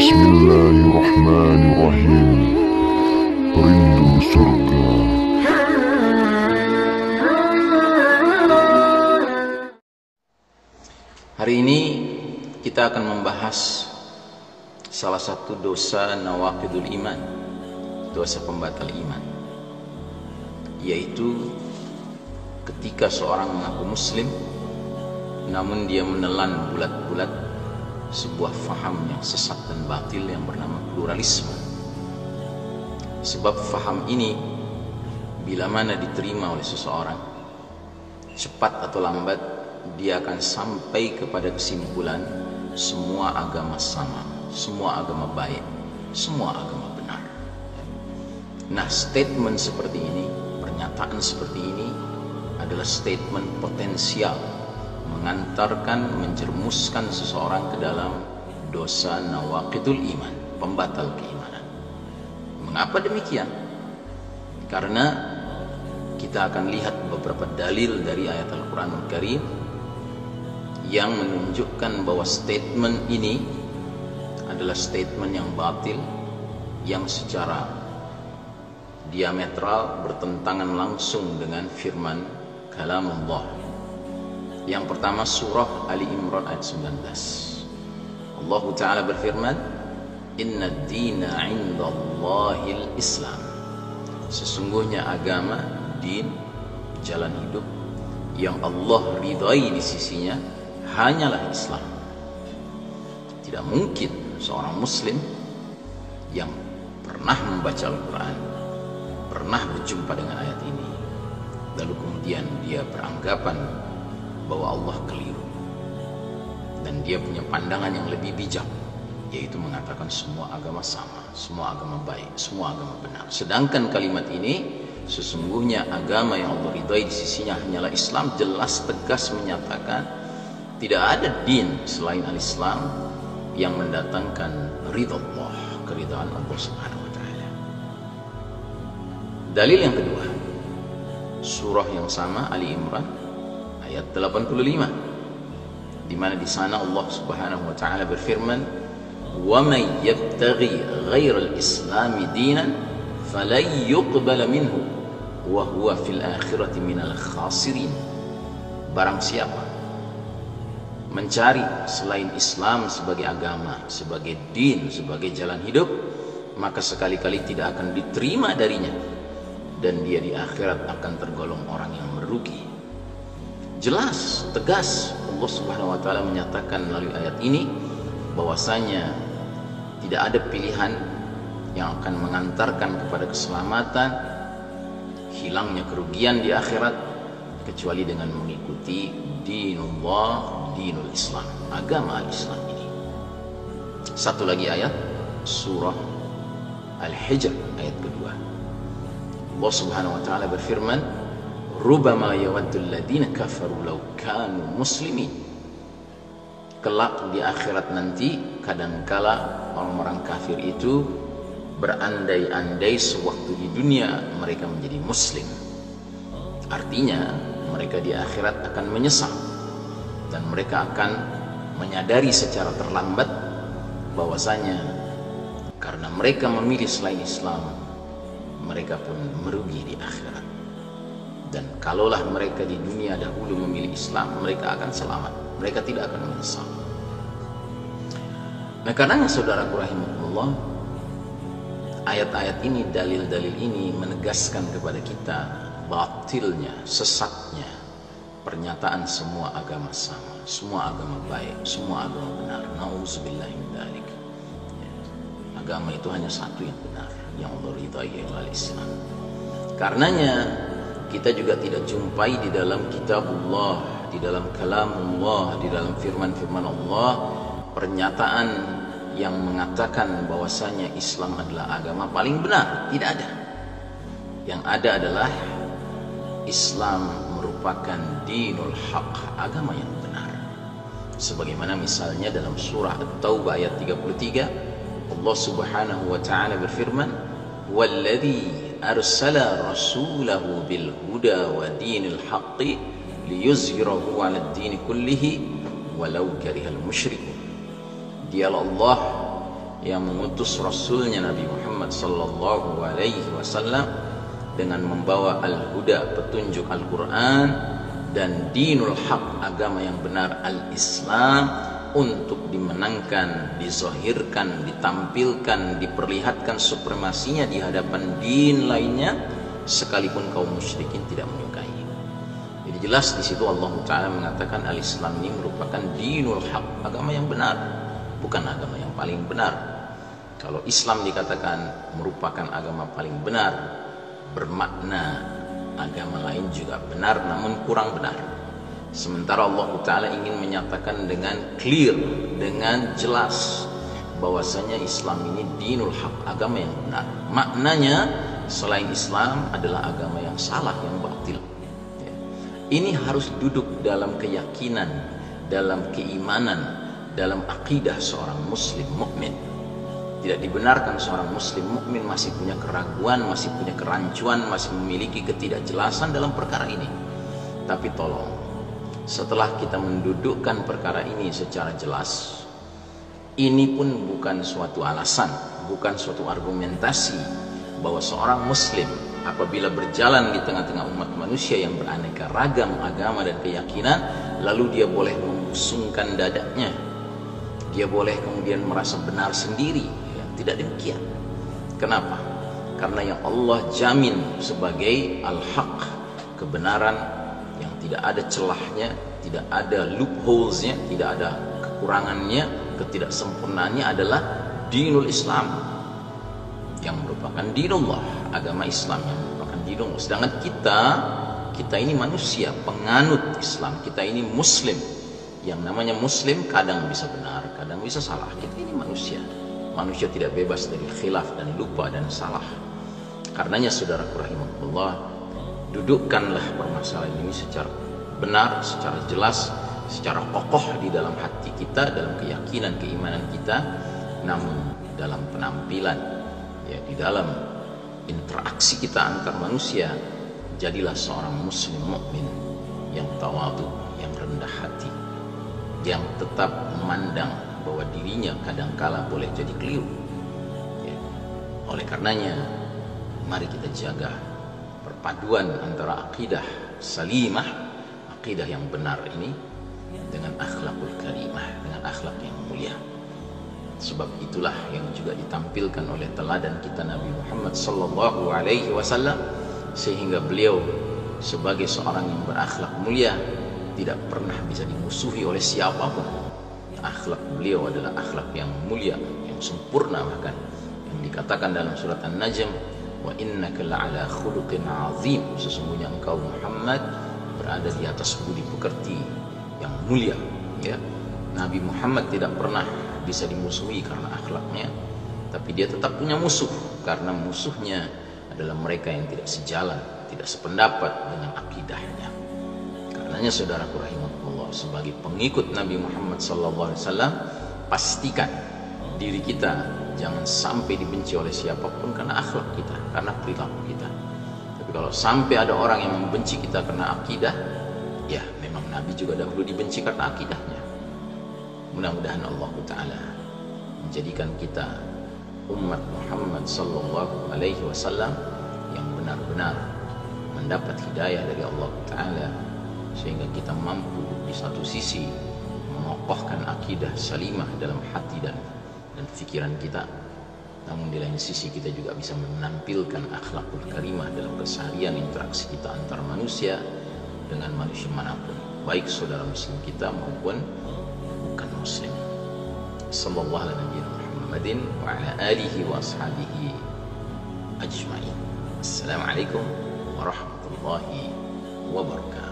Bismillahirrahmanirrahim. Rindu surga. Hari ini kita akan membahas salah satu dosa nawaqidul iman, dosa pembatal iman, yaitu ketika seorang mengaku muslim namun dia menelan bulat-bulat sebuah faham yang sesat dan batil yang bernama pluralisme. Sebab faham ini bila mana diterima oleh seseorang, cepat atau lambat dia akan sampai kepada kesimpulan semua agama sama, semua agama baik, semua agama benar. Nah, statement seperti ini, pernyataan seperti ini adalah statement potensial mengantarkan, menjermuskan seseorang ke dalam dosa nawaqidul iman, pembatal keimanan. Mengapa demikian? Karena kita akan lihat beberapa dalil dari ayat Al-Quranul Karim yang menunjukkan bahwa statement ini adalah statement yang batil, yang secara diametral bertentangan langsung dengan firman kalamullah. Yang pertama, surah Ali Imran ayat 19. Allah Ta'ala berfirman, Inna ad-dina 'indallahil Islam. Sesungguhnya agama, din, jalan hidup yang Allah ridai di sisinya hanyalah Islam. Tidak mungkin seorang muslim yang pernah membaca Al-Quran, pernah berjumpa dengan ayat ini, lalu kemudian dia beranggapan bahwa Allah keliru dan dia punya pandangan yang lebih bijak, yaitu mengatakan semua agama sama, semua agama baik, semua agama benar. Sedangkan kalimat ini, sesungguhnya agama yang Allah ridai di sisinya hanyalah Islam, jelas tegas menyatakan tidak ada din selain al-Islam yang mendatangkan ridha Allah, keridhaan Allah Subhanahu wa taala. Dalil yang kedua, surah yang sama Ali Imran ayat 85, di mana di sana Allah Subhanahu wa taala berfirman, "Wa may yabtaghi ghairal islami dinan falan yuqbala minhu wa huwa fil akhirati minal khasirin." Barang siapa mencari selain Islam sebagai agama, sebagai din, sebagai jalan hidup, maka sekali-kali tidak akan diterima darinya dan dia di akhirat akan tergolong orang yang merugi. Jelas, tegas Allah Subhanahu wa taala menyatakan melalui ayat ini bahwasanya tidak ada pilihan yang akan mengantarkan kepada keselamatan, hilangnya kerugian di akhirat, kecuali dengan mengikuti dinullah, dinul Islam, agama Islam ini. Satu lagi ayat, surah Al-Hijr ayat kedua. Allah Subhanahu wa taala berfirman, Rubama yawaddul ladina kafaru law kanu muslimin. Kelak di akhirat nanti, kadangkala orang-orang kafir itu berandai-andai sewaktu di dunia mereka menjadi muslim. Artinya mereka di akhirat akan menyesal dan mereka akan menyadari secara terlambat bahwasanya karena mereka memilih selain Islam, mereka pun merugi di akhirat. Dan kalaulah mereka di dunia dahulu memilih Islam, mereka akan selamat, mereka tidak akan menyesal. Nah, karenanya saudaraku rahimakumullah, ayat-ayat ini, dalil-dalil ini menegaskan kepada kita batilnya, sesatnya pernyataan semua agama sama, semua agama baik, semua agama benar. Nauzubillahi min dzalik. Agama itu hanya satu yang benar, yang Allah ridai, yaitu al-Islam. Karenanya kita juga tidak jumpai di dalam kitabullah, di dalam kalamullah, di dalam firman-firman Allah pernyataan yang mengatakan bahwasanya Islam adalah agama paling benar. Tidak ada. Yang ada adalah Islam merupakan dinul haq, agama yang benar. Sebagaimana misalnya dalam surah At-Taubah ayat 33, Allah Subhanahu wa taala berfirman, "Walladzi arsala rasulahu bil huda wa dinil haqqi liyuzhirahu 'ala ad-din kullihi walau karihal musyrikun." Dialah Allah yang mengutus Rasulnya Nabi Muhammad sallallahu alaihi wasallam dengan membawa al-huda, petunjuk Al-Quran, dan dinul haq, agama yang benar, al-Islam, untuk dimenangkan, dizohirkan, ditampilkan, diperlihatkan supremasinya di hadapan din lainnya, sekalipun kaum musyrikin tidak menyukai. Jadi jelas di situ Allah Ta'ala mengatakan al-Islam ini merupakan dinul haq, agama yang benar, bukan agama yang paling benar. Kalau Islam dikatakan merupakan agama paling benar, bermakna agama lain juga benar namun kurang benar. Sementara Allah Ta'ala ingin menyatakan dengan clear, dengan jelas, bahwasanya Islam ini dinul haq, agama yang benar. Maknanya selain Islam adalah agama yang salah, yang batil. Ini harus duduk dalam keyakinan, dalam keimanan, dalam akidah seorang muslim mukmin. Tidak dibenarkan seorang muslim mukmin masih punya keraguan, masih punya kerancuan, masih memiliki ketidakjelasan dalam perkara ini. Tapi tolong, setelah kita mendudukkan perkara ini secara jelas, ini pun bukan suatu alasan, bukan suatu argumentasi bahwa seorang muslim apabila berjalan di tengah-tengah umat manusia yang beraneka ragam agama dan keyakinan, lalu dia boleh membusungkan dadanya, dia boleh kemudian merasa benar sendiri. Tidak demikian. Kenapa? Karena yang Allah jamin sebagai al-haq, kebenaran yang tidak ada celahnya, tidak ada loopholesnya, tidak ada kekurangannya, ketidaksempurnaannya adalah dinul Islam, yang merupakan dinullah, agama Islam yang merupakan dinullah. Sedangkan kita ini manusia penganut Islam, kita ini muslim. Yang namanya muslim kadang bisa benar, kadang bisa salah. Kita ini manusia. Manusia tidak bebas dari khilaf dan lupa dan salah. Karenanya saudaraku rahimahullah, dudukkanlah permasalahan ini secara benar, secara jelas, secara kokoh di dalam hati kita, dalam keyakinan, keimanan kita. Namun dalam penampilan, ya, di dalam interaksi kita antar manusia, jadilah seorang muslim mukmin yang tawadhu, yang rendah hati, yang tetap memandang bahwa dirinya kadangkala boleh jadi keliru. Ya. Oleh karenanya, mari kita jaga perpaduan antara akidah salimah, akidah yang benar ini, dengan akhlakul karimah, dengan akhlak yang mulia. Sebab itulah yang juga ditampilkan oleh teladan kita Nabi Muhammad sallallahu alaihi wasallam, sehingga beliau sebagai seorang yang berakhlak mulia tidak pernah bisa dimusuhi oleh siapapun. Akhlak beliau adalah akhlak yang mulia, yang sempurna, bahkan yang dikatakan dalam surat An-Najm, wa innaka la'ala khuluqin azim, sesungguhnya engkau Muhammad berada di atas budi pekerti yang mulia. Ya, Nabi Muhammad tidak pernah bisa dimusuhi karena akhlaknya, tapi dia tetap punya musuh karena musuhnya adalah mereka yang tidak sejalan, tidak sependapat dengan akidahnya. Karenanya saudaraku rahimahullah, sebagai pengikut Nabi Muhammad SAW, pastikan diri kita jangan sampai dibenci oleh siapapun karena akhlak kita, karena perilaku kita. Tapi kalau sampai ada orang yang membenci kita karena akidah, ya memang Nabi juga dahulu dibenci karena akidahnya. Mudah-mudahan Allah Ta'ala menjadikan kita umat Muhammad SAW yang benar-benar mendapat hidayah dari Allah Ta'ala, sehingga kita mampu di satu sisi mengokohkan akidah salimah dalam hati dan pikiran kita, namun di lain sisi kita juga bisa menampilkan akhlakul karimah dalam keseharian interaksi kita antar manusia dengan manusia manapun, baik saudara muslim kita maupun bukan muslim. Sallallahu alaihi Muhammadin wa ala alihi wa ashabihi ajma'in. Assalamualaikum warahmatullahi wabarakatuh.